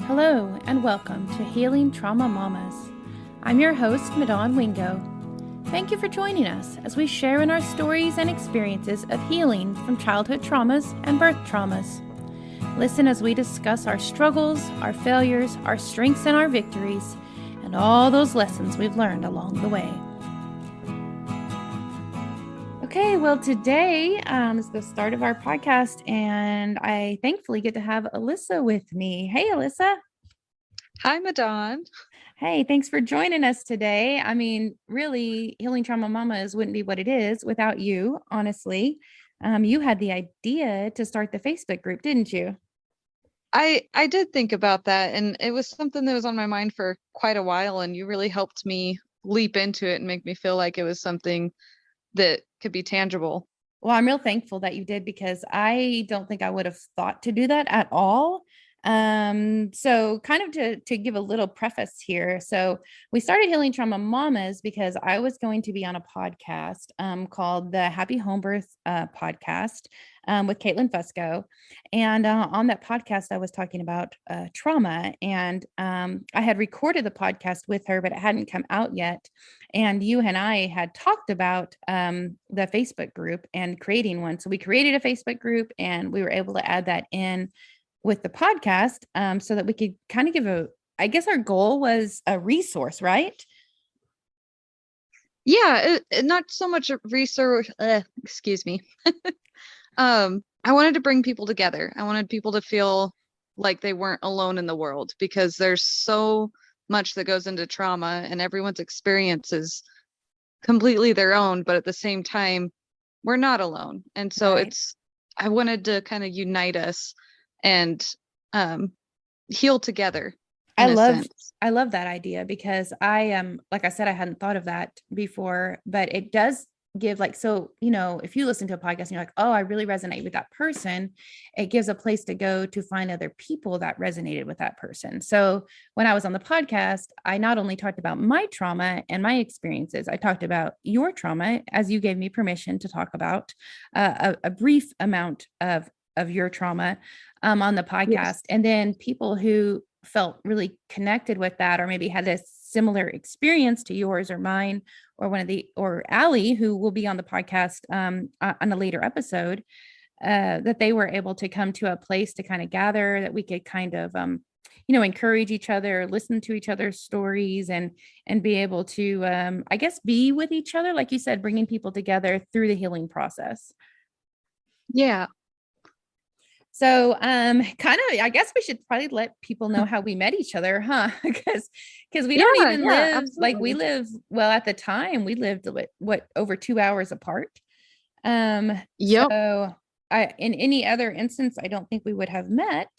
Hello and welcome to Healing Trauma Mamas. I'm your host, Madon Wingo. Thank you for joining us as we share in our stories and experiences of healing from childhood traumas and birth traumas. Listen as we discuss our struggles, our failures, our strengths and our victories, and all those lessons we've learned along the way. Okay, well, today is the start of our podcast, and I thankfully get to have Alyssa with me. Hey, Alyssa. Hi, Madon. Hey, thanks for joining us today. I mean, really, Healing Trauma Mamas wouldn't be what it is without you, honestly. You had the idea to start the Facebook group, didn't you? I did think about that, and it was something that was on my mind for quite a while, and you really helped me leap into it and make me feel like it was something that could be tangible. Well, I'm real thankful that you did because I don't think I would have thought to do that at all. So kind of to give a little preface here. So we started Healing Trauma Mamas because I was going to be on a podcast called the Happy Home Birth podcast with Caitlin Fusco. And on that podcast, I was talking about trauma. And I had recorded the podcast with her, but it hadn't come out yet. And you and I had talked about the Facebook group and creating one. So we created a Facebook group and we were able to add that in with the podcast so that we could kind of give I guess our goal was a resource, right? Yeah, not so much a research, excuse me. I wanted to bring people together. I wanted people to feel like they weren't alone in the world because there's so much that goes into trauma and everyone's experience is completely their own, but at the same time, we're not alone. And so Right. I wanted to kind of unite us and heal together I in a love sense. I love that idea because I am, like I said, I hadn't thought of that before, but it does give like, so, if you listen to a podcast and you're like, oh, I really resonate with that person, it gives a place to go to find other people that resonated with that person. So when I was on the podcast, I not only talked about my trauma and my experiences, I talked about your trauma as you gave me permission to talk about a brief amount of your trauma on the Yes. podcast. And then people who felt really connected with that, or maybe had a similar experience to yours or mine, or or Allie, who will be on the podcast on a later episode, that they were able to come to a place to kind of gather that we could kind of, encourage each other, listen to each other's stories, and be able to, I guess, be with each other, like you said, bringing people together through the healing process. Yeah. So, kind of, I guess we should probably let people know how we met each other, huh? Because we don't Yeah, even yeah, live like we absolutely. live. Well, at the time, we lived what over 2 hours apart. Yep. So in any other instance, I don't think we would have met.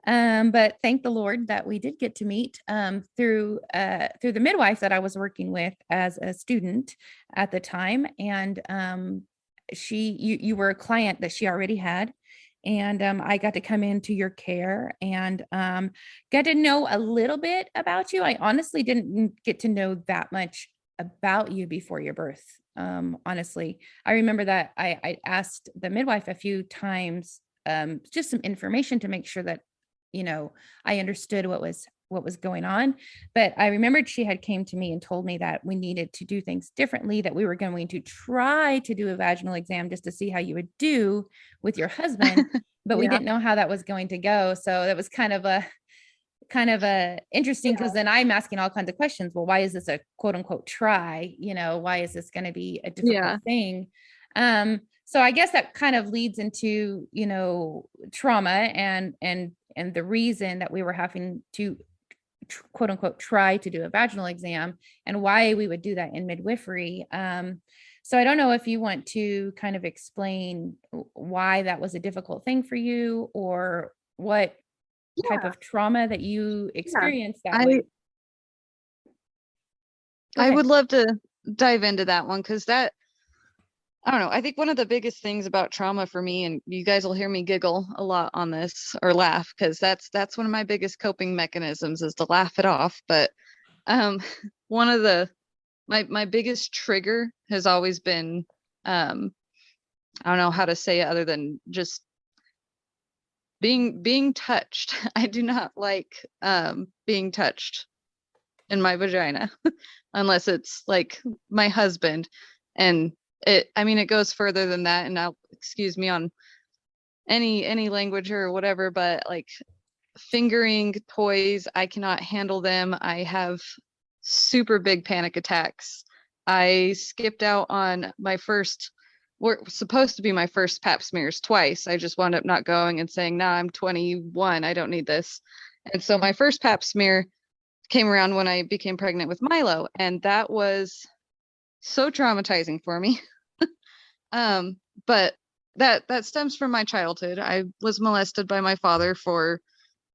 But thank the Lord that we did get to meet through the midwife that I was working with as a student at the time, and you were a client that she already had, and I got to come into your care and get to know a little bit about you. I honestly didn't get to know that much about you before your birth. Honestly, I remember that I asked the midwife a few times, just some information to make sure that I understood what was going on. But I remembered she had came to me and told me that we needed to do things differently, that we were going to try to do a vaginal exam just to see how you would do with your husband, but we Yeah. didn't know how that was going to go. So that was kind of a interesting, because Yeah. then I'm asking all kinds of questions. Well, why is this a quote unquote try? Why is this going to be a difficult Yeah. thing? So I guess that kind of leads into, trauma and the reason that we were having to quote unquote try to do a vaginal exam and why we would do that in midwifery. So I don't know if you want to kind of explain why that was a difficult thing for you, or what type Yeah. of trauma that you Yeah. experienced that I would go I ahead. would love to dive into that one because I don't know. I think one of the biggest things about trauma for me, and you guys will hear me giggle a lot on this or laugh, because that's one of my biggest coping mechanisms is to laugh it off. But um, one of my biggest trigger has always been I don't know how to say it other than just being touched. I do not like being touched in my vagina unless it's like my husband. And I mean, it goes further than that, and I'll excuse me on any language or whatever, but like fingering toys, I cannot handle them. I have super big panic attacks. I skipped out on my first, were supposed to be my first pap smears twice. I just wound up not going and saying, nah, I'm 21. I don't need this. And so my first pap smear came around when I became pregnant with Milo. And that was so traumatizing for me. But that stems from my childhood. I was molested by my father for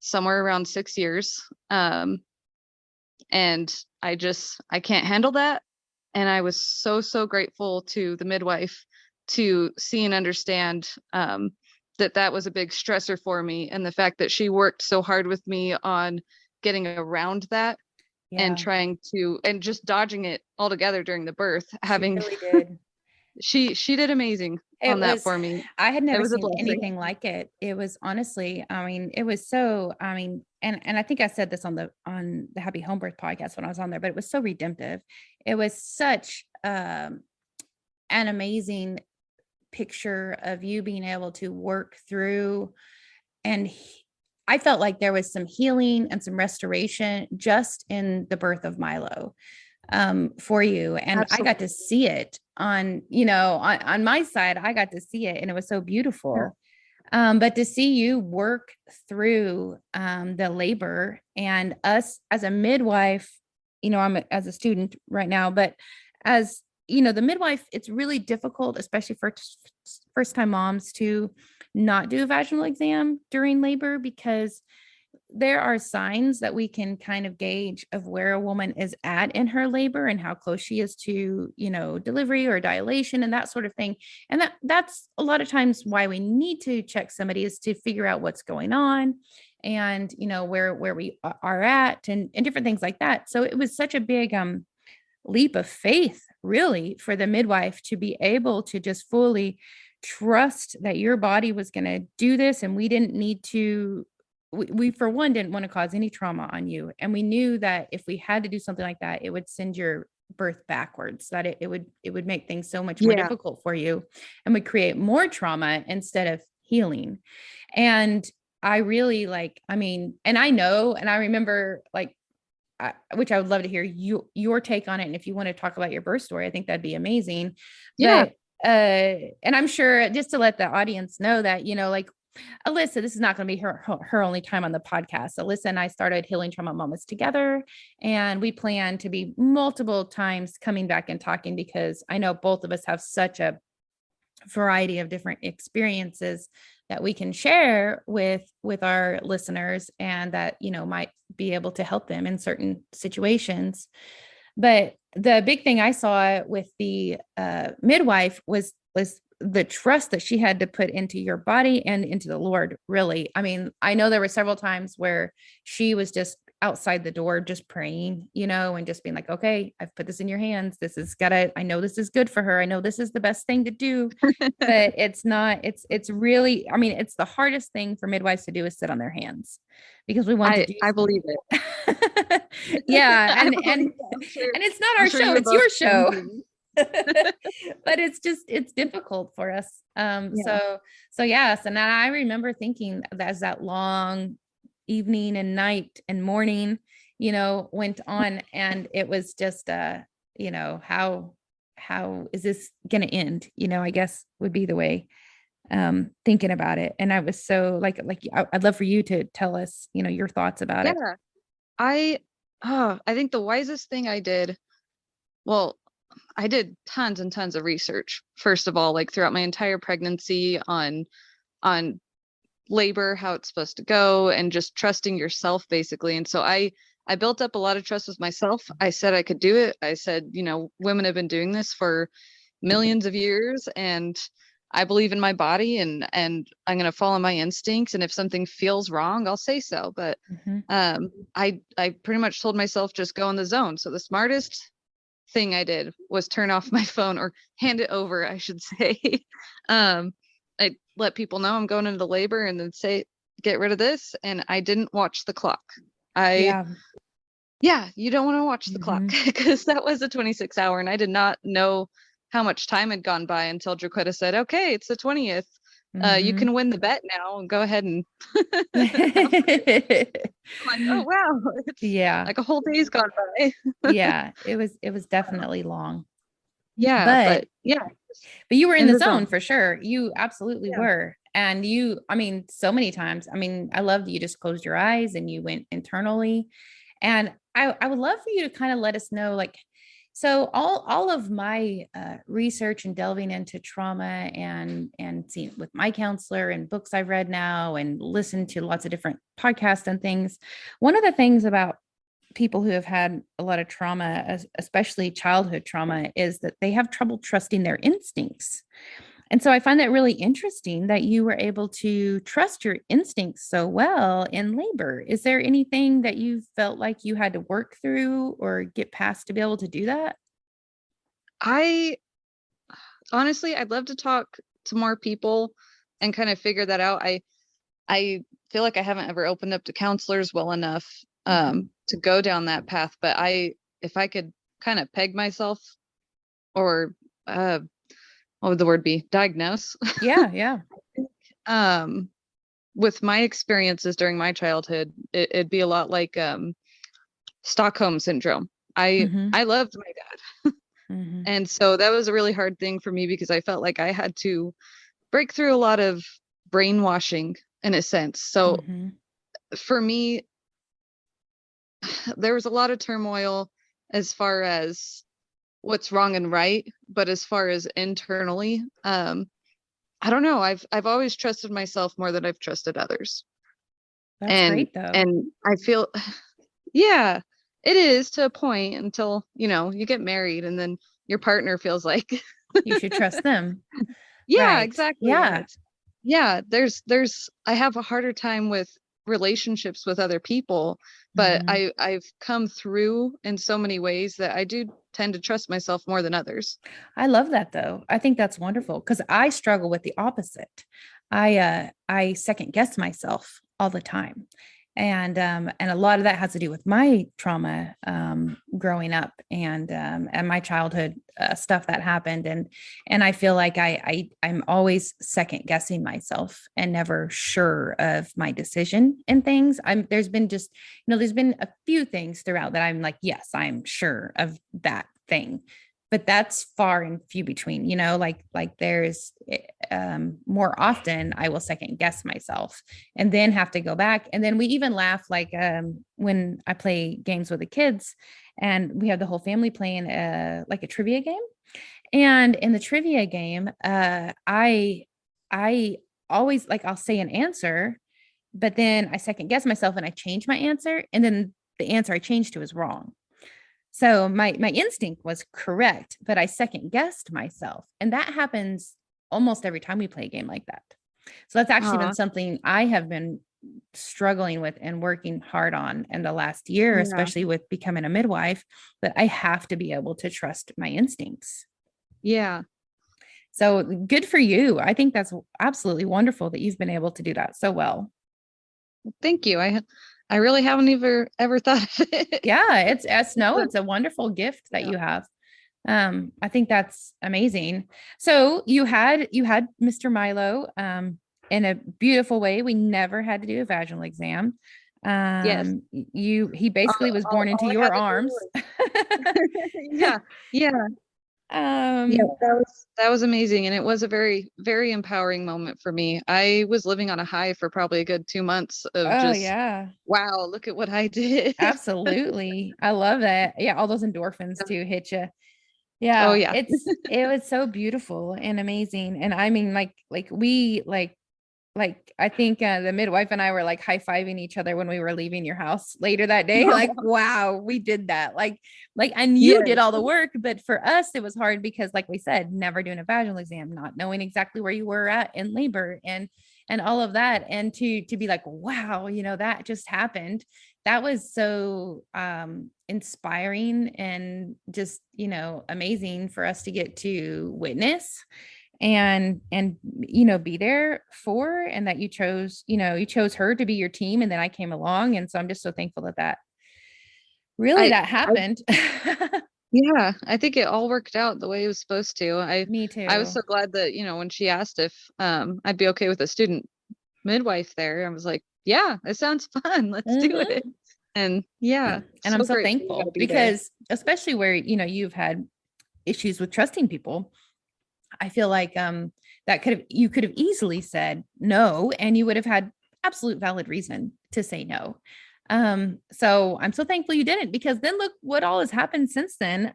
somewhere around 6 years. And I can't handle that. And I was so grateful to the midwife to see and understand that was a big stressor for me. And the fact that she worked so hard with me on getting around that and Yeah, trying to, and just dodging it altogether during the birth, she having, really did. she did amazing It on that was, for me. I had It never was a seen blessing. anything like it. It was honestly, I mean, it was so, I mean, and I think I said this on the Happy Home Birth podcast when I was on there, but it was so redemptive. It was such an amazing picture of you being able to work through, and I felt like there was some healing and some restoration just in the birth of Milo, for you. And I got to Absolutely. see it on, you know, on my side. I got to see it and it was so Yeah. beautiful. But to see you work through the labor, and us as a midwife, you know, as a student right now, but as you know, the midwife, it's really difficult, especially for first time moms, to not do a vaginal exam during labor, because there are signs that we can kind of gauge of where a woman is at in her labor and how close she is to, you know, delivery or dilation and that sort of thing. And that's a lot of times why we need to check somebody, is to figure out what's going on, and you know where we are at, and different things like that. So it was such a big leap of faith, really, for the midwife to be able to just fully trust that your body was going to do this, and we didn't need to, we for one didn't want to cause any trauma on you, and we knew that if we had to do something like that, it would send your birth backwards, that it would make things so much more Yeah. difficult for you and would create more trauma instead of healing. And I really, like, I mean, and I know, and I remember, like, which I would love to hear your take on it. And if you want to talk about your birth story, I think that'd be amazing. Yeah. But and I'm sure, just to let the audience know that, you know, like, Alyssa, this is not going to be her only time on the podcast. Alyssa and I started Healing Trauma Moments together, and we plan to be multiple times coming back and talking, because I know both of us have such a variety of different experiences that we can share with our listeners, and that, you know, might be able to help them in certain situations. But the big thing I saw with the midwife was the trust that she had to put into your body and into the Lord, really. I mean, I know there were several times where she was just outside the door, just praying, you know, and just being like, okay, I've put this in your hands. This is gotta, I know this is good for her. I know this is the best thing to do, but it's not, it's really, I mean, it's the hardest thing for midwives to do, is sit on their hands, because we want to do I believe something. it. Yeah. I And believe it. I'm sure, it's not I'm our sure show, you're it's both your the same show. thing. But it's just, it's difficult for us. Yeah. So yes. And I remember thinking that as that long evening and night and morning, you know, went on, and it was just you know, how is this gonna end? You know, I guess would be the way thinking about it. And I was so like I'd love for you to tell us, you know, your thoughts about it. Yeah. I I think the wisest thing I did, well, I did tons and tons of research, first of all, like throughout my entire pregnancy on labor, how it's supposed to go, and just trusting yourself basically. And so I built up a lot of trust with myself. I said I could do it. I said, you know, women have been doing this for millions of years, and I believe in my body, and I'm going to follow my instincts, and if something feels wrong, I'll say so. But Mhm. I pretty much told myself, just go in the zone. So the smartest thing I did was turn off my phone, or hand it over, I should say. I let people know I'm going into labor, and then get rid of this. And I didn't watch the clock. I, Yeah. yeah, you don't want to watch the clock Hmm. because that was a 26-hour and I did not know how much time had gone by until Jaquetta said, okay, it's the 20th. You Hmm. can win the bet now and go ahead and have I'm like, oh wow, it's Yeah. like a whole day's gone by. Yeah. It was definitely long. Yeah, But but yeah, but you were in in the the zone zone. for sure. You absolutely Yeah. were. And you, I mean, so many times. I mean, I love that you just closed your eyes and you went internally. And I would love for you to kind of let us know, like, so all of my research and delving into trauma and seeing with my counselor and books I've read now and listened to lots of different podcasts and things. One of the things about people who have had a lot of trauma, especially childhood trauma, is that they have trouble trusting their instincts. And so I find that really interesting that you were able to trust your instincts so well in labor. Is there anything that you felt like you had to work through or get past to be able to do that? I honestly, I'd love to talk to more people and kind of figure that out. I feel like I haven't ever opened up to counselors well enough Mhm. to go down that path, but if I could kind of peg myself or uh what would the word be? Diagnose. Yeah, yeah. um with my experiences during my childhood, it'd be a lot like Stockholm syndrome. Hmm. I loved my dad. Hmm. And so that was a really hard thing for me because I felt like I had to break through a lot of brainwashing in a sense. So Hmm. for me, there was a lot of turmoil as far as what's wrong and right, but as far as internally, I don't know. I've always trusted myself more than I've trusted others. That's And great though. and I feel yeah, it is to a point until, you get married and then your partner feels like You should trust them. yeah, Right. exactly. And Yeah. it's yeah, there's I have a harder time with relationships with other people, but Hmm. I've come through in so many ways that I do tend to trust myself more than others. I love that though. I think that's wonderful because I struggle with the opposite. I second guess myself all the time. And a lot of that has to do with my trauma growing up and my childhood stuff that happened and I feel like I'm always second guessing myself and never sure of my decision and things. There's been just there's been a few things throughout that I'm like, yes, I'm sure of that thing, but that's far and few between, like there's more often I will second guess myself and then have to go back. And then we even laugh like when I play games with the kids and we have the whole family playing like a trivia game. And in the trivia game, I always like I'll say an answer, but then I second guess myself and I change my answer, and then the answer I changed to is wrong. So my instinct was correct, but I second guessed myself. And that happens almost every time we play a game like that. So that's actually been Aw, something I have been struggling with and working hard on in the last year, yeah. especially with becoming a midwife, that I have to be able to trust my instincts. Yeah. So good for you. I think that's absolutely wonderful that you've been able to do that so well. Thank you. I really haven't ever thought of it. Yeah, it's no, But it's a wonderful gift that yeah. you have. I think that's amazing. So you had Mr. Milo in a beautiful way. We never had to do a vaginal exam. Yes. He basically was born into All I had your to do arms. was yeah. Yeah. Yeah, um, that was amazing, and it was a very, very empowering moment for me. I was living on a high for probably a good 2 months of oh just, yeah, wow, look at what I did. absolutely. I love that. Yeah, all those endorphins too hit you. Oh Yeah, yeah. it was so beautiful and amazing. And I mean, like we like I think the midwife and I were like high-fiving each other when we were leaving your house later that day. Like, wow, we did that. Like and you did Yes. all the work, but for us it was hard because like we said, never doing a vaginal exam, not knowing exactly where you were at in labor and all of that. And to be like, wow, that just happened. That was so inspiring and just, amazing for us to get to witness and be there for, and that you chose her to be your team, and then I came along, and so I'm just so thankful that really I, that I happened. yeah, I think it all worked out the way it was supposed to. Me I was too. so glad that, when she asked if I'd be okay with a student midwife there, I was like, yeah, it sounds fun. Let's do Mhm. it. And yeah, And I'm so so grateful you got to thankful be there. because especially where you've had issues with trusting people, I feel like that you could have easily said no, and you would have had absolute valid reason to say no. So I'm so thankful you didn't, because then look what all has happened since then.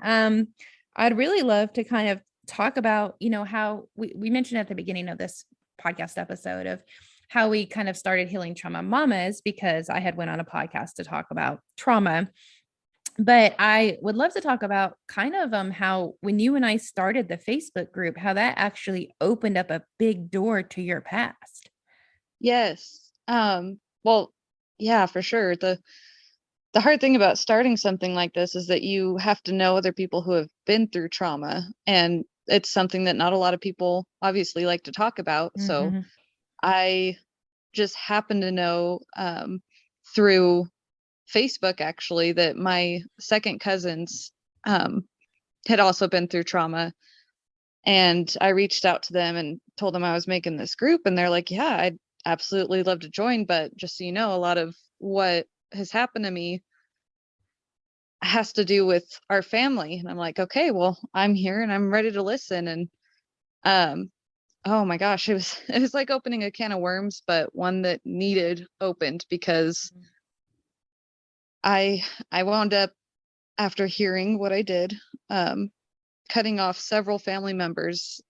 I'd really love to kind of talk about, how we mentioned at the beginning of this podcast episode of how we kind of started healing trauma mamas, because I had went on a podcast to talk about trauma. But I would love to talk about kind of how when you and I started the Facebook group, how that actually opened up a big door to your past. Yes. Well, yeah, for sure. The hard thing about starting something like this is that you have to know other people who have been through trauma, and it's something that not a lot of people obviously like to talk about. So Mhm. I just happen to know through Facebook actually that my second cousins um, had also been through trauma. And I reached out to them and told them I was making this group. And they're like, yeah, I'd absolutely love to join. But just so you know, a lot of what has happened to me has to do with our family. And I'm like, okay, well, I'm here and I'm ready to listen. And um, oh my gosh, it was like opening a can of worms, but one that needed opened because I I wound up, after hearing what I did, um, cutting off several family members,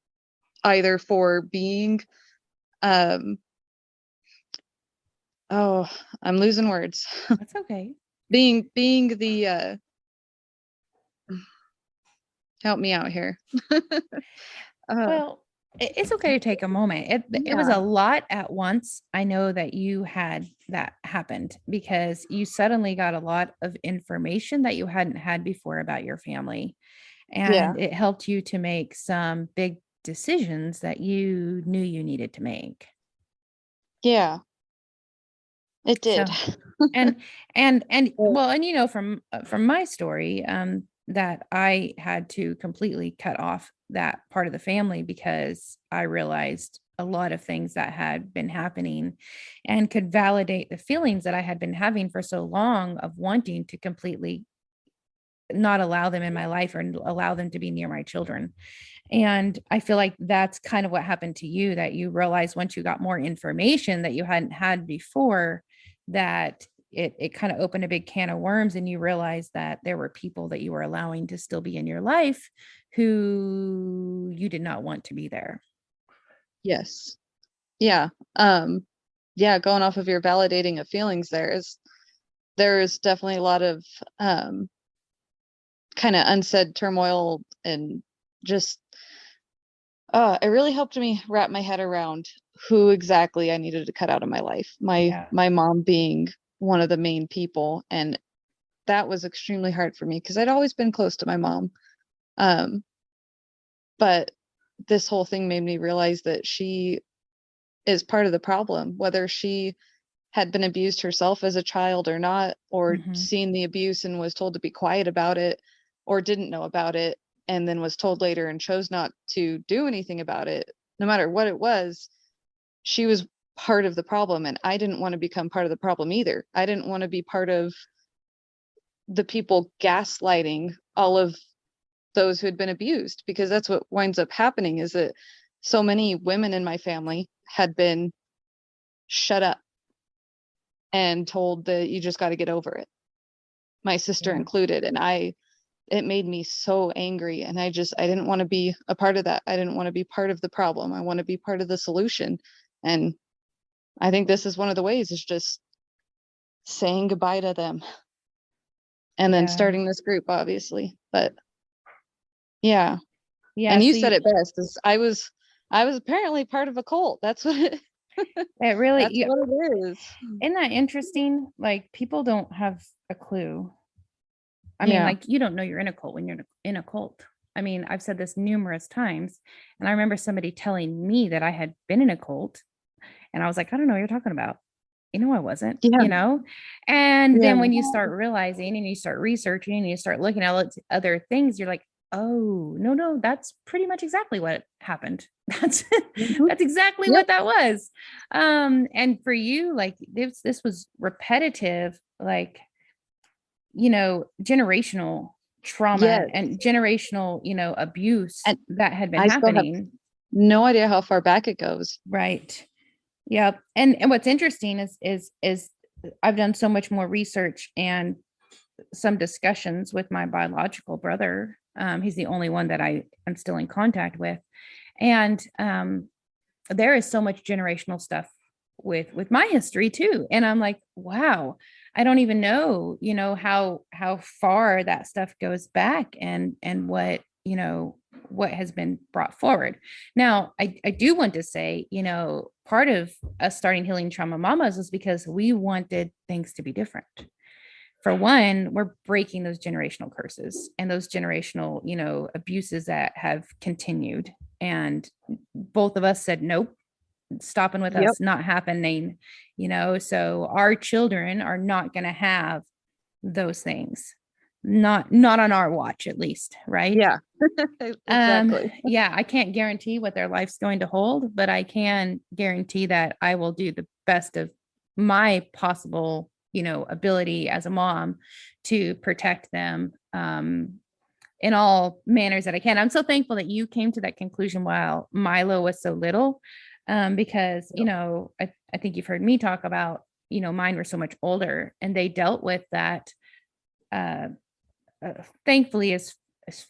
either for being um oh, I'm losing words. That's okay. Being the help me out here. uh Well, it's okay to take a moment. It was yeah, a lot at once. I know that you had that happened because you suddenly got a lot of information that you hadn't had before about your family. yeah, And it helped you to make some big decisions that you knew you needed to make. yeah, it did. So, and and Well, well, and from my story, that I had to completely cut off that part of the family because I realized a lot of things that had been happening and could validate the feelings that I had been having for so long of wanting to completely not allow them in my life or allow them to be near my children. And I feel like that's kind of what happened to you, that you realized once you got more information that you hadn't had before, that it kind of opened a big can of worms, and you realized that there were people that you were allowing to still be in your life who you did not want to be there. yes. Yeah. Yeah, going off of your validating of feelings, there is definitely a lot of um kind of unsaid turmoil, and just it really helped me wrap my head around who exactly I needed to cut out of my life. Yeah. My mom being one of the main people, and that was extremely hard for me because I'd always been close to my mom. Um, but this whole thing made me realize that she is part of the problem, whether she had been abused herself as a child or not, or Mhm. seen the abuse and was told to be quiet about it, or didn't know about it and then was told later and chose not to do anything about it. No matter what it was, she was part of the problem, and I didn't want to become part of the problem either. I didn't want to be part of the people gaslighting all of those who had been abused, because that's what winds up happening, is that so many women in my family had been shut up and told that you just got to get over it, my sister Yeah. included. And it made me so angry, and I didn't want to be a part of that. I didn't want to be part of the problem. I want to be part of the solution. And I think this is one of the ways, is just saying goodbye to them and then Yeah. starting this group, obviously. But yeah. Yeah. And you So said it best, is I was apparently part of a cult. That's what it it really, that's what it is. isn't that interesting? Like people don't have a clue. I mean, Yeah. like you don't know you're in a cult when you're in a cult. I mean, I've said this numerous times, and I remember somebody telling me that I had been in a cult, and I was like, I don't know what you're talking about. I wasn't, Yeah. And Yeah. then when you start realizing and you start researching and you start looking at other things, you're like, oh, no, that's pretty much exactly what happened. That's Mhm. that's exactly Yep. what that was. And for you, like this was repetitive, like, generational trauma Yes. and generational, abuse And that had been I still have happening. no idea how far back it goes. Right. Yep. And what's interesting is I've done so much more research and some discussions with my biological brother. He's the only one that I am still in contact with. And there is so much generational stuff with my history too. And I'm like, wow, I don't even know, how far that stuff goes back and what has been brought forward. Now, I do want to say, part of us starting Healing Trauma Mamas was because we wanted things to be different. For one, we're breaking those generational curses and those generational, abuses that have continued. And both of us said, nope, stopping with Yep. us, not happening, so our children are not going to have those things. Not on our watch, at least, right? Yeah. Exactly. Yeah, I can't guarantee what their life's going to hold, but I can guarantee that I will do the best of my possible, ability as a mom to protect them in all manners that I can. I'm so thankful that you came to that conclusion while Milo was so little, because, Yep. I think you've heard me talk about, mine were so much older and they dealt with that. Uh, Thankfully, as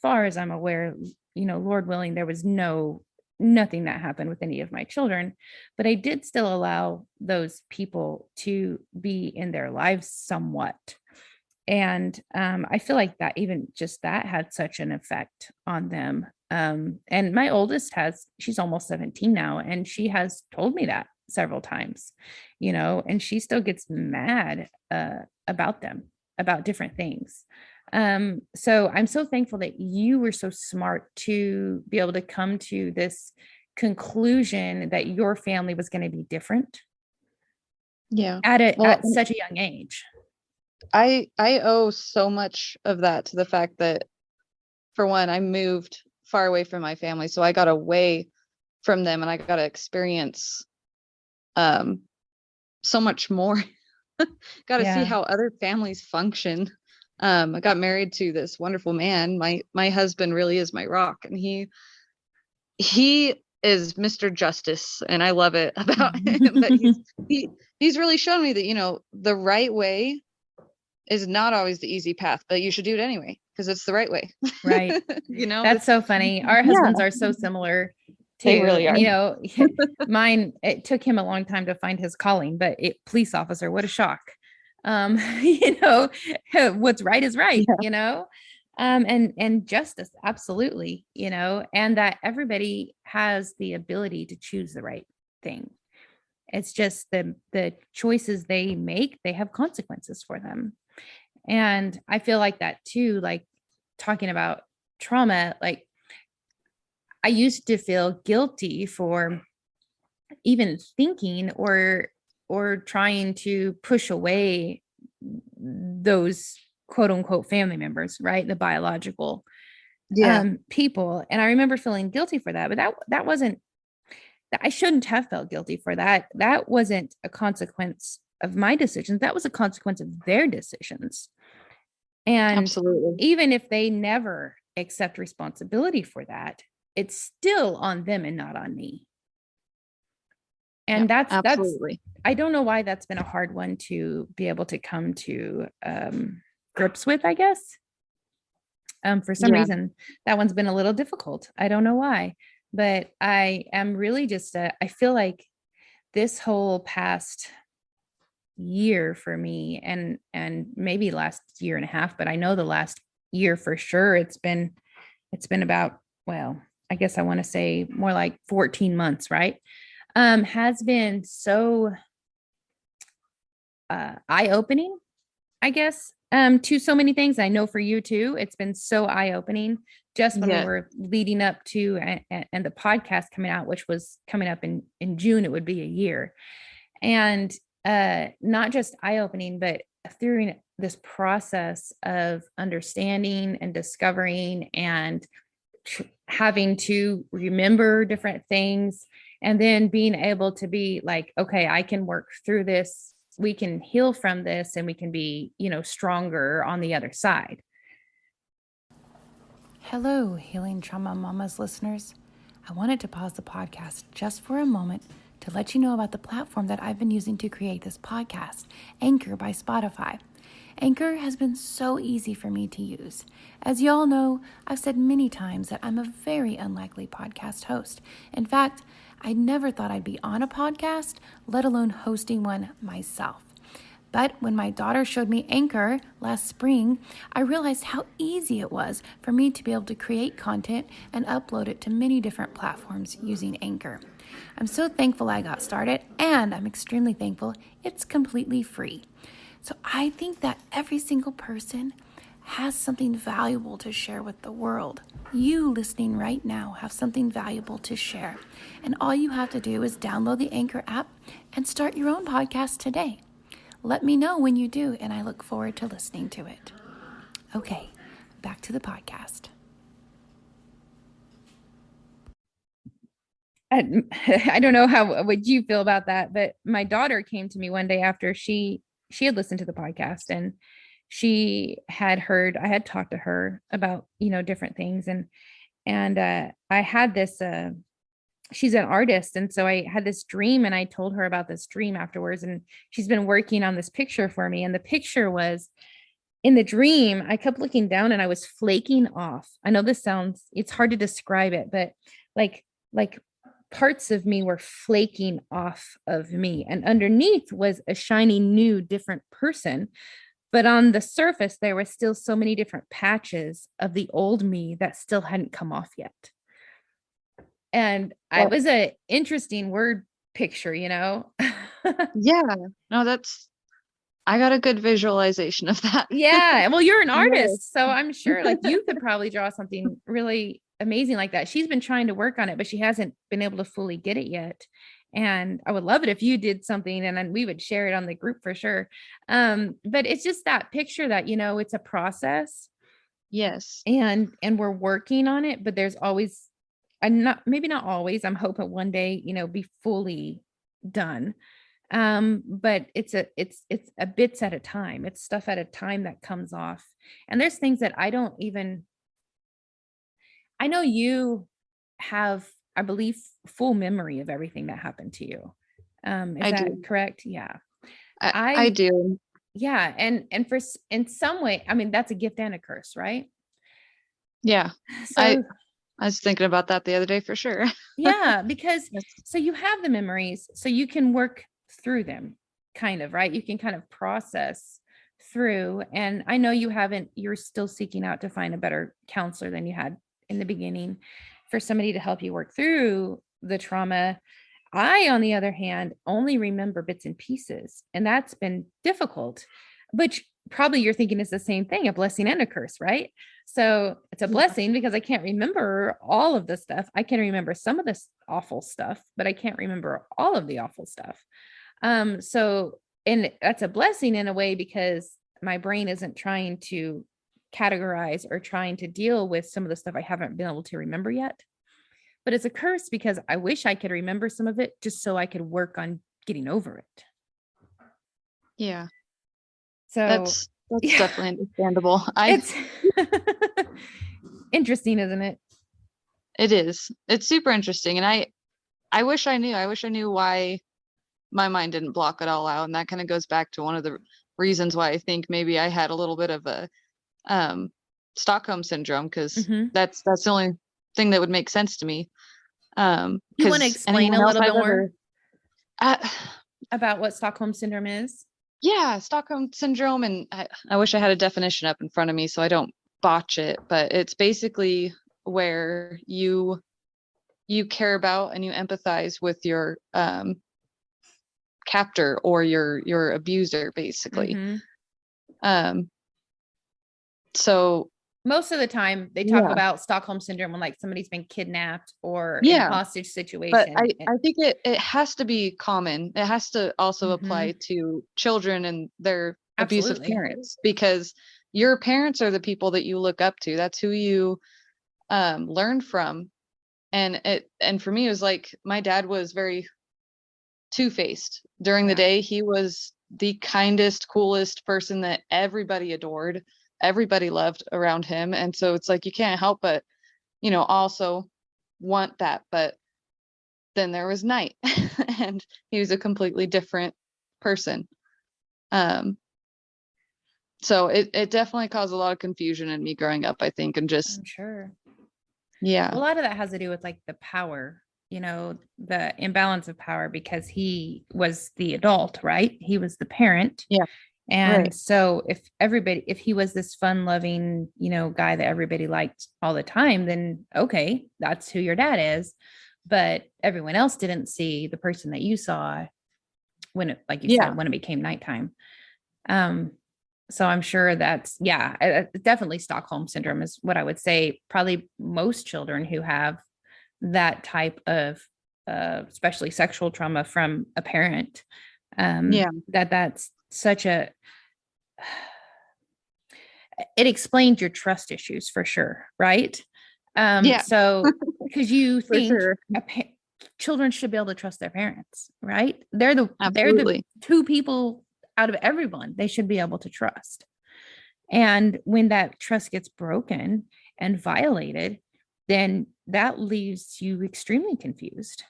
far as I'm aware, Lord willing, there was nothing that happened with any of my children, but I did still allow those people to be in their lives somewhat. And I feel like that even just that had such an effect on them. And my oldest she's almost 17 now, and she has told me that several times, and she still gets mad about them, about different things. So I'm so thankful that you were so smart to be able to come to this conclusion that your family was going to be different Yeah. at Well, such a young age. I owe so much of that to the fact that, for one, I moved far away from my family, so I got away from them and I got to experience um so much more. Got to see Yeah. how other families function. I got married to this wonderful man. My husband really is my rock, and he is Mr. Justice, and I love it about him that he's really shown me that, the right way is not always the easy path, but you should do it anyway because it's the right way. Right. That's It's so funny. Our yeah, husbands are so similar they too. really And are. mine, it took him a long time to find his calling, but police officer, what a shock. What's right is right, Yeah, and justice, absolutely, and that everybody has the ability to choose the right thing. It's just the choices they make, they have consequences for them. And I feel like that too, like talking about trauma, like I used to feel guilty for even thinking or trying to push away those quote unquote family members, right? The biological yeah, people. And I remember feeling guilty for that, but that wasn't that I shouldn't have felt guilty for that. That wasn't a consequence of my decisions. That was a consequence of their decisions. And absolutely. even if they never accept responsibility for that, it's still on them and not on me. Yeah, And that's absolutely. I don't know why that's been a hard one to be able to come to grips with, I guess. For some Yeah, reason, that one's been a little difficult. I don't know why, but I am really just I feel like this whole past year for me and maybe last year and a half, but I know the last year for sure it's been about, well, I guess I want to say more like 14 months, right? Has been so eye-opening I guess, to so many things. I know for you too, it's been so eye-opening just when we Yeah. were leading up to and the podcast coming out, which was coming up in June, it would be a year. And not just eye-opening, but through this process of understanding and discovering and having to remember different things, and then being able to be like, okay, I can work through this, we can heal from this, and we can be, stronger on the other side. Hello, Healing Trauma Mamas listeners. I wanted to pause the podcast just for a moment to let you know about the platform that I've been using to create this podcast, Anchor by Spotify. Anchor has been so easy for me to use. As you all know, I've said many times that I'm a very unlikely podcast host. In fact, I never thought I'd be on a podcast, let alone hosting one myself. But when my daughter showed me Anchor last spring, I realized how easy it was for me to be able to create content and upload it to many different platforms using Anchor. I'm so thankful I got started, and I'm extremely thankful it's completely free. So I think that every single person has something valuable to share with the world. You listening right now have something valuable to share. And all you have to do is download the Anchor app and start your own podcast today. Let me know when you do, and I look forward to listening to it. Okay, back to the podcast. I don't know how would you feel about that, but my daughter came to me one day after she had listened to the podcast, and she had heard I had talked to her about different things, and I had this she's an artist, and so I had this dream, and I told her about this dream afterwards, and she's been working on this picture for me, and the picture was, in the dream I kept looking down and I was flaking off. I know it's hard to describe it, but like parts of me were flaking off of me, and underneath was a shiny new different person, but on the surface there was still so many different patches of the old me that still hadn't come off yet. And it was a interesting word picture. Yeah. No, I got a good visualization of that. Yeah. Well, you're an Yes. artist, so I'm sure like you could probably draw something really amazing like that. She's been trying to work on it, but she hasn't been able to fully get it yet. And I would love it if you did something, and then we would share it on the group for sure. But it's just that picture that, it's a process, Yes. and we're working on it, but there's always, and not, maybe not always, I'm hoping one day, be fully done. But it's a bits at a time, it's stuff at a time that comes off. And there's things that I know you have, I believe, full memory of everything that happened to you. Is I that do. correct? Yeah. I do. Yeah. And in some way, I mean, that's a gift and a curse, right? Yeah. I So I was thinking about that the other day for sure. yeah, because Yes. so you have the memories, so you can work through them, kind of, right? You can kind of process through. And I know you're still seeking out to find a better counselor than you had in the beginning, for somebody to help you work through the trauma. I, on the other hand, only remember bits and pieces, and that's been difficult, which probably you're thinking is the same thing, a blessing and a curse, right? So it's a Yeah. blessing because I can't remember all of the stuff. I can remember some of this awful stuff, but I can't remember all of the awful stuff. So, and that's a blessing in a way, because my brain isn't trying to categorize or trying to deal with some of the stuff I haven't been able to remember yet. But it's a curse because I wish I could remember some of it just so I could work on getting over it. Yeah. So That's yeah, definitely understandable. it's interesting, isn't it? It is. It's super interesting. And I wish I knew. I wish I knew why my mind didn't block it all out. And that kind of goes back to one of the reasons why I think maybe I had a little bit of a Stockholm syndrome, because Mhm. that's the only thing that would make sense to me. You want to Because explain anyone a else little I've more ever uh, about what Stockholm syndrome is? yeah, Stockholm syndrome, and I wish I had a definition up in front of me so I don't botch it, but it's basically where you care about and you empathize with your captor or your abuser, basically. Mhm. Um, so Most of the time they talk yeah, about Stockholm syndrome when like somebody's been kidnapped or in a yeah. hostage But situation. I think it has to be common. It has to also Mhm. apply to children and their abusive Absolutely. parents, because your parents are the people that you look up to. That's who you learn from. And for me, it was like my dad was very two-faced. During the Yeah. day, he was the kindest, coolest person that everybody adored, everybody loved around him. And so it's like you can't help but, also want that. But then there was night, and he was a completely different person. Um, so it definitely caused a lot of confusion in me growing up, I think, and just I'm sure. A yeah, lot of that has to do with like the power, the imbalance of power because he was the adult, right? He was the parent. yeah, And right, so if he was this fun loving, guy that everybody liked all the time, then okay, that's who your dad is. But everyone else didn't see the person that you saw when it, like you yeah, said, when it became nighttime. Um, so I'm sure that's, yeah, definitely Stockholm syndrome is what I would say. Probably most children who have that type of, especially sexual trauma from a parent, yeah, that's such a, it explains your trust issues for sure, right? yeah, So because you for think sure, children should be able to trust their parents, right? They're the absolutely, two people out of everyone they should be able to trust. And when that trust gets broken and violated, then that leaves you extremely confused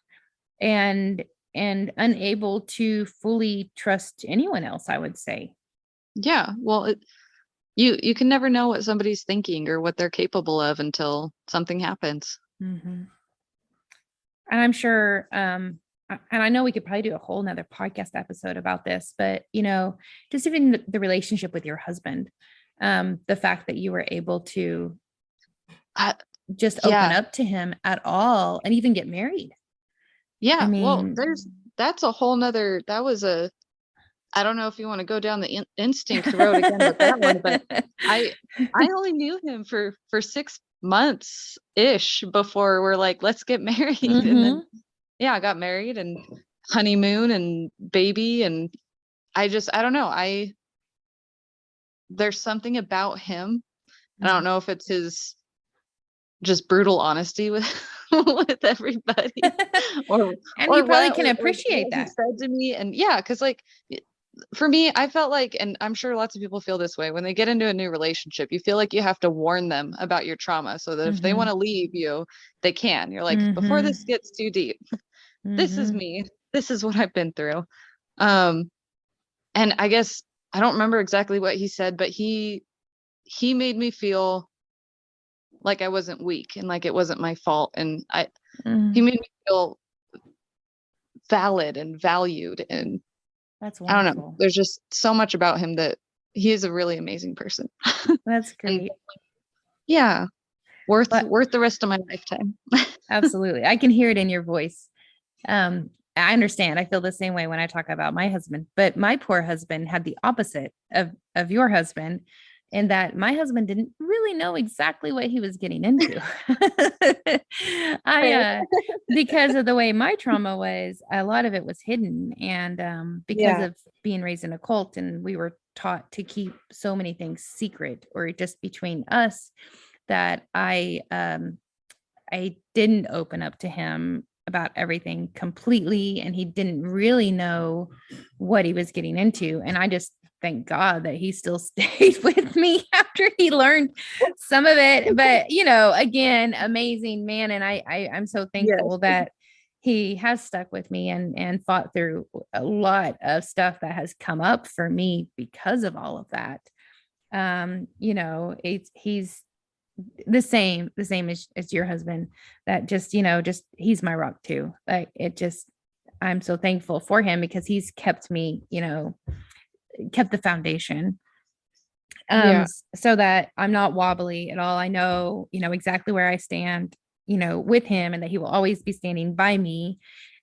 and unable to fully trust anyone else, I would say. yeah. Well, you can never know what somebody's thinking or what they're capable of until something happens. Mm-hmm. And I'm sure, and I know we could probably do a whole nother podcast episode about this, but just even the relationship with your husband, the fact that you were able to I, just open yeah, up to him at all and even get married. I yeah. Well, mean, that's a whole nother. That was a. I don't know if you want to go down the instinct road again with that one, but I I only knew him for 6 months ish before we're like, let's get married, and then hmm yeah, I got married and honeymoon and baby, and I don't know. There's something about him. I don't know if it's his just brutal honesty with with everybody, or and you probably can or appreciate what he that. said to me. And yeah, because like for me, I felt like, and I'm sure lots of people feel this way, when they get into a new relationship, you feel like you have to warn them about your trauma so that if they want hmm to leave you, they can. You're like, before hmm this gets too deep, this is hmm me. This is what I've been through. Um, and I guess I don't remember exactly what he said, but he made me feel like I wasn't weak and like it wasn't my fault. And he hmm made me feel valid and valued. And That's I don't know. wonderful. There's just so much about him that he is a really amazing person. That's And great. yeah, worth But worth the rest of my lifetime. absolutely, I can hear it in your voice. I understand. I feel the same way when I talk about my husband, but my poor husband had the opposite of your husband, in that my husband didn't really know exactly what he was getting into. I Right. because of the way my trauma was, a lot of it was hidden, and because Yeah. of being raised in a cult, and we were taught to keep so many things secret or just between us, that I didn't open up to him about everything completely, and he didn't really know what he was getting into. And I just thank God that he still stayed with me after he learned some of it. But again, amazing man, and I'm so Yes. thankful that he has stuck with me and fought through a lot of stuff that has come up for me because of all of that. He's the same as your husband, that just he's my rock too. Like it just, I'm so thankful for him because he's kept me, kept the foundation, Yeah. so that I'm not wobbly at all. I know, exactly where I stand, with him, and that he will always be standing by me.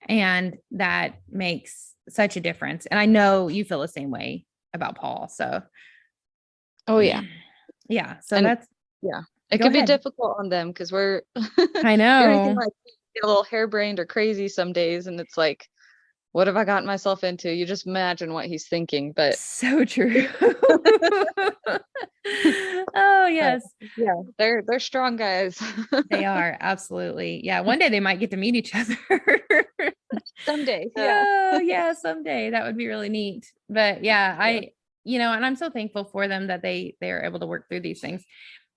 And that makes such a difference. And I know you feel the same way about Paul. So Oh yeah. Yeah. So And that's, yeah, it go could be ahead. difficult on them because we're I you're anything know. like me, you get a little harebrained or crazy some days, and it's like, what have I gotten myself into? You just imagine what he's thinking, but So true. Oh, but yes, yeah, they're strong guys. they are. Absolutely. Yeah. One day they might get to meet each other. Someday, yeah. Oh, yeah. Someday that would be really neat. But yeah, Yeah. and I'm so thankful for them that they are able to work through these things.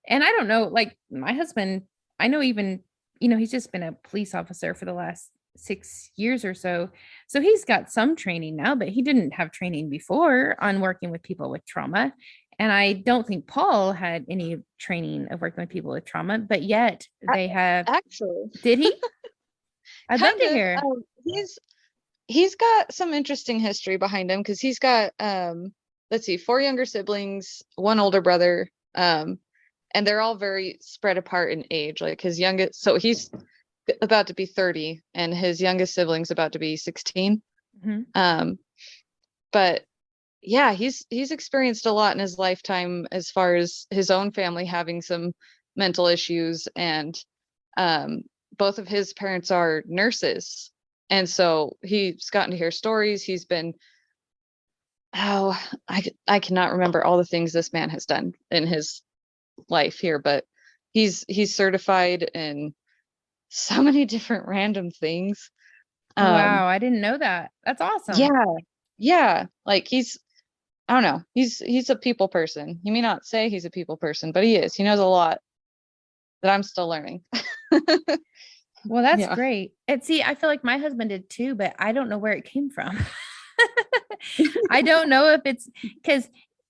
And I don't know, like my husband, I know even, he's just been a police officer for the last 6 years or so. So he's got some training now, but he didn't have training before on working with people with trauma. And I don't think Paul had any training of working with people with trauma, but yet A- they have. Actually, Did he? I'd love kind to of. hear. He's got some interesting history behind him because he's got let's see, four younger siblings, one older brother, and they're all very spread apart in age. Like his youngest, so he's about to be 30, and his youngest sibling's about to be 16. Mhm. But yeah, he's experienced a lot in his lifetime as far as his own family having some mental issues, and um, both of his parents are nurses, and so he's gotten to hear stories. He's been oh, I cannot remember all the things this man has done in his life here, but he's certified in so many different random things. Um, Wow, I didn't know that. That's awesome. yeah, yeah, like I don't know. He's a people person. He may not say he's a people person, but he is. He knows a lot that I'm still learning. Well, that's Yeah. great. And see, I feel like my husband did too, but I don't know where it came from. I don't know if it's because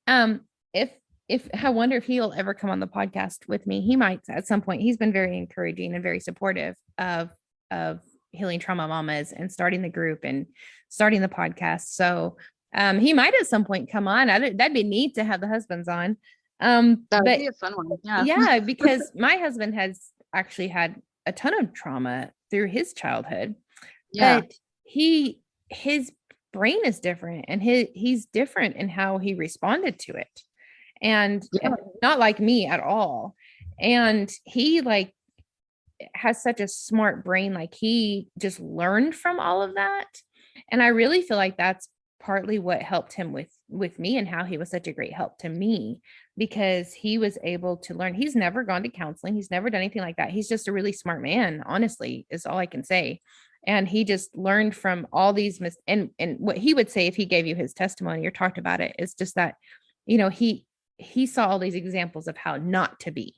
um if I wonder if he'll ever come on the podcast with me. He might at some point. He's been very encouraging and very supportive of healing trauma mamas and starting the group and starting the podcast. So he might at some point come on. That'd be neat to have the husbands on. That would But be a fun one. Yeah. yeah, because my husband has actually had a ton of trauma through his childhood, Yeah. but his brain is different and he's different in how he responded to it. And Yeah. not like me at all. And he like has such a smart brain, like he just learned from all of that. And I really feel like that's partly what helped him with me and how he was such a great help to me, because he was able to learn. He's never gone to counseling, he's never done anything like that. He's just a really smart man, honestly, is all I can say. And he just learned from all these and what he would say if he gave you his testimony or talked about it is just that, he saw all these examples of how not to be,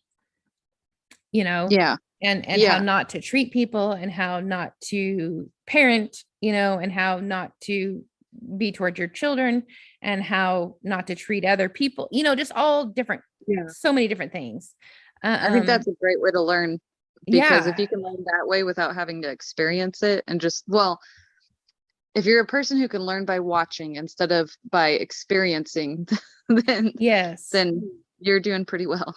you know, Yeah. and how Yeah. not to treat people and how not to parent, and how not to be towards your children and how not to treat other people, just all different, Yeah. so many different things. I think that's a great way to learn because if Yeah, you can learn that way without having to experience it and just, well, if you're a person who can learn by watching instead of by experiencing, then yes. then you're doing pretty well.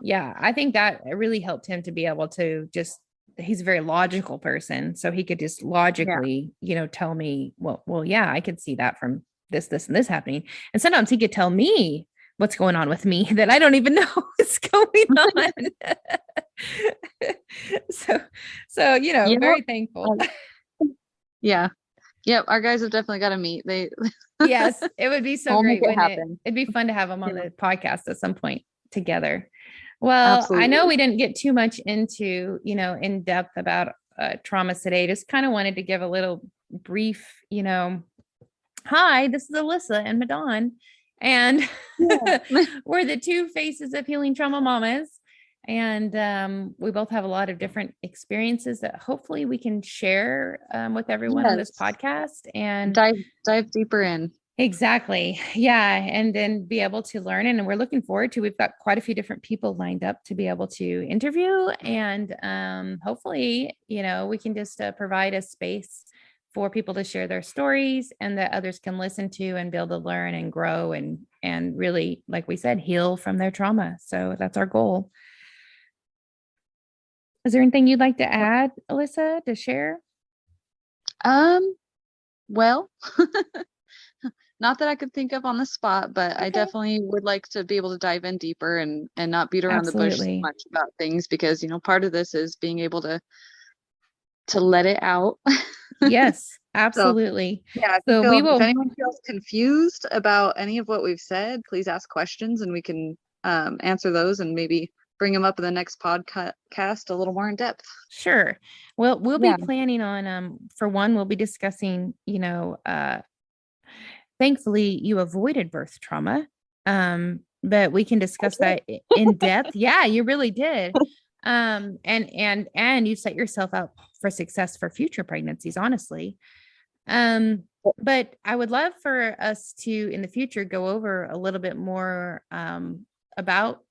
Yeah, I think that it really helped him to be able to just, he's a very logical person, so he could just Yeah. logically, tell me, well, yeah, I could see that from this and this happening. And sometimes he could tell me what's going on with me that I don't even know what's going on. so Yeah. very thankful. Yeah. Yep. Our guys have definitely got to meet. They Yes, it would be so I'll make great, it wouldn't it? happen. It'd be fun to have them on Yeah. the podcast at some point together. Well, I know Absolutely. we didn't get too much into, in depth about traumas today. Just kind of wanted to give a little brief, hi, this is Alyssa and Madon, and Yeah. we're the two faces of healing trauma mamas. And we both have a lot of different experiences that hopefully we can share with everyone on this Yes. podcast. And Dive deeper in. exactly. Yeah. And then be able to learn. And we're looking forward to, we've got quite a few different people lined up to be able to interview. And hopefully, we can just provide a space for people to share their stories and that others can listen to and be able to learn and grow and really, like we said, heal from their trauma. So that's our goal. Is there anything you'd like to add, Alyssa, to share? Um, well, not that I could think of on the spot, but I Okay. definitely would like to be able to dive in deeper and not beat around the bush so Absolutely. much about things because, part of this is being able to let it out. Yes, So, absolutely. yeah, So we if will, anyone feels confused about any of what we've said, please ask questions and we can answer those and maybe bring them up in the next podcast a little more in depth. sure. Well, we'll be Yeah. planning on, for one, we'll be discussing, thankfully you avoided birth trauma. But we can discuss that in depth. Yeah, you really did. And you set yourself up for success for future pregnancies, honestly. But I would love for us to in the future go over a little bit more about,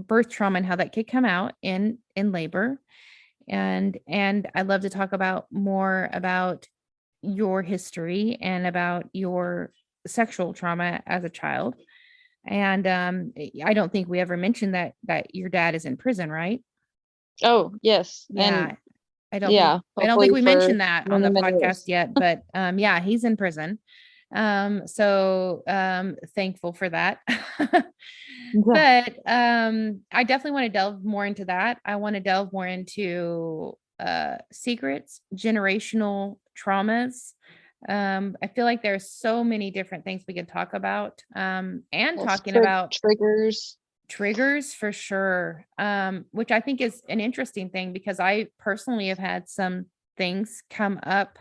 birth trauma and how that could come out in labor. And I'd love to talk about more about your history and about your sexual trauma as a child. And I don't think we ever mentioned that your dad is in prison, right? Oh, yes. And Yeah. I don't think yeah, I don't think hopefully we for mentioned that on many, the many podcast years. yet, but yeah, he's in prison. So thankful for that. Yeah. But I definitely want to delve more into that. I want to delve more into secrets, generational traumas. I feel like there's so many different things we could talk about. And Yes, talking about triggers. triggers for sure, which I think is an interesting thing because I personally have had some things come up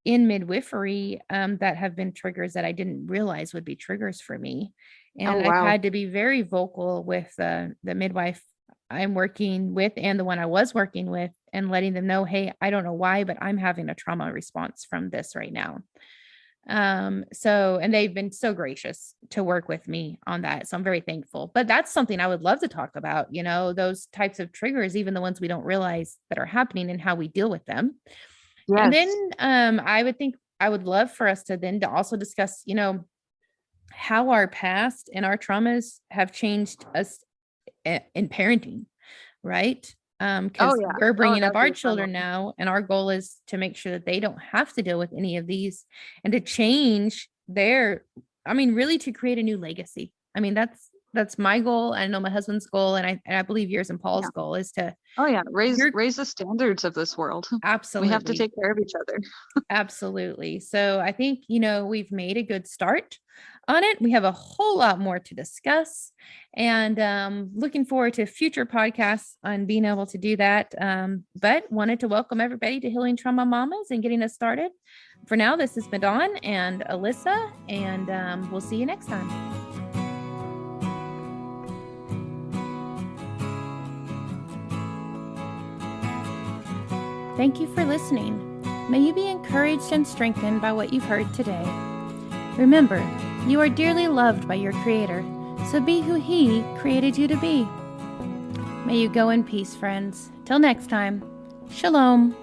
in midwifery that have been triggers that I didn't realize would be triggers for me. Oh, And I've wow. had to be very vocal with the midwife I'm working with and the one I was working with and letting them know, hey, I don't know why, but I'm having a trauma response from this right now. And they've been so gracious to work with me on that. So I'm very thankful. But that's something I would love to talk about, those types of triggers, even the ones we don't realize that are happening and how we deal with them. And Yes. then I would love for us to then to also discuss, how our past and our traumas have changed us in parenting, right? Oh, Because yeah. we're Oh, bringing up that'd our be a fun children one. now, and our goal is to make sure that they don't have to deal with any of these and to change their, I mean, really to create a new legacy. I mean, that's my goal. I know my husband's goal, and I believe yours and Paul's Yeah. goal is to Oh, yeah. you're Raise the standards of this world. We have to absolutely. take care of each other. Absolutely. So I think, we've made a good start on it. We have a whole lot more to discuss and looking forward to future podcasts on being able to do that. But wanted to welcome everybody to Healing Trauma Mamas and getting us started. For now, this is Madon and Alyssa, and we'll see you next time. Thank you for listening. May you be encouraged and strengthened by what you've heard today. Remember, you are dearly loved by your Creator, so be who He created you to be. May you go in peace, friends. Till next time, Shalom.